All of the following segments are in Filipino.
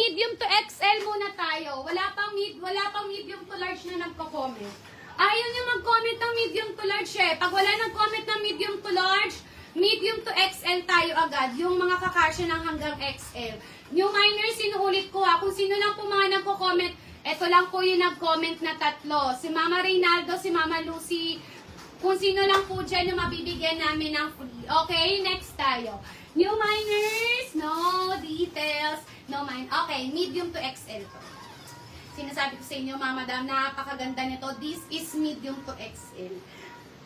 medium to XL muna tayo. Wala pang medium to large na nagko-comment. Ayaw niyo mag-comment ng medium to large eh. Pag wala nag-comment ng medium to large, medium to XL tayo agad. Yung mga kakasya ng hanggang XL. New minors, sinuulit ko ha. Kung sino lang po mga nagko-comment, eto lang po yung nag-comment na tatlo. Si Mama Reynaldo, si Mama Lucy. Kung sino lang po dyan yung mabibigyan namin ng free. Okay, next tayo. New minors, no details, no mind. Okay, medium to XL to. Sinasabi ko sa inyo, mga madam, napakaganda nito. This is medium to XL.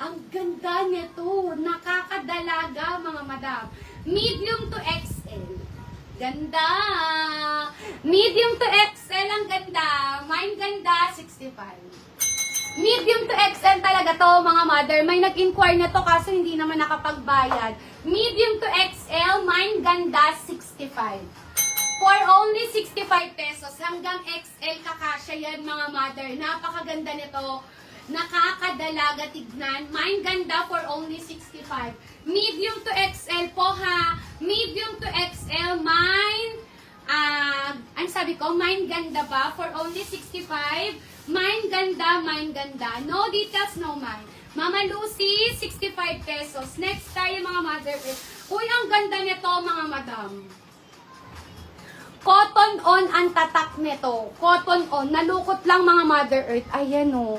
Ang ganda nito. Nakakadalaga, mga madam. Medium to XL. Ganda. Medium to XL, ang ganda. Mine ganda, 65. Medium to XL talaga to, mga mother. May nag-inquire na to kaso hindi naman nakapagbayad. Medium to XL, mine ganda, 65. For only 65 pesos, hanggang XL kakasya yan, mga mother. Napakaganda nito. Nakakadalaga tignan. Mine ganda for only 65. Medium to XL po ha. Medium to XL, mine, ano sabi ko, mine ganda ba? For only 65. Mine ganda, mine ganda. No details, no mine. Mama Lucy, 65 pesos. Next tayo, mga mother. Uy, ang ganda nito, mga madam. Cotton on ang tatak nito. Cotton on. Nalukot lang, mga Mother Earth. Ayan o.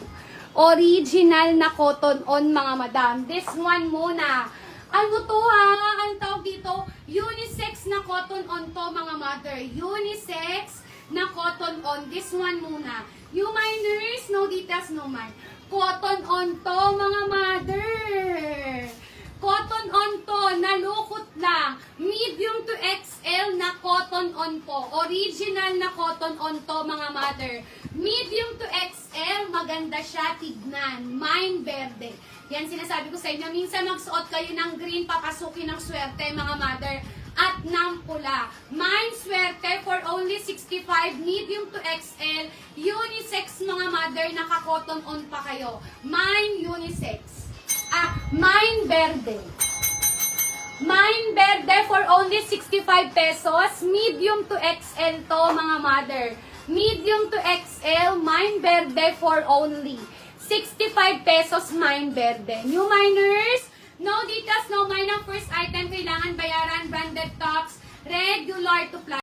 Original na cotton on, mga madam. This one muna. Ano to ha? Ang tawag dito? Unisex na cotton on to, mga mother. Unisex na cotton on. This one muna. You minors, no details, no mind. Cotton on to, mga mother. Cotton on to, nalukot lang. Medium to XL na cotton on po. Original na cotton on to, mga mother. Medium to XL, maganda siya, tignan. Mine verde. Yan sinasabi ko sa inyo. Minsan magsuot kayo ng green, papasukin ng swerte, mga mother. At ng pula. Mine swerte for only 65. Medium to XL. Unisex, mga mother, naka-cotton on pa kayo. Mine unisex. Mine verde. Mine verde for only 65 pesos. Medium to XL to, mga mother. Medium to XL, mine verde for only 65 pesos, mine verde. New minors, no details, no mine. Ang first item, kailangan bayaran, branded tops, regular to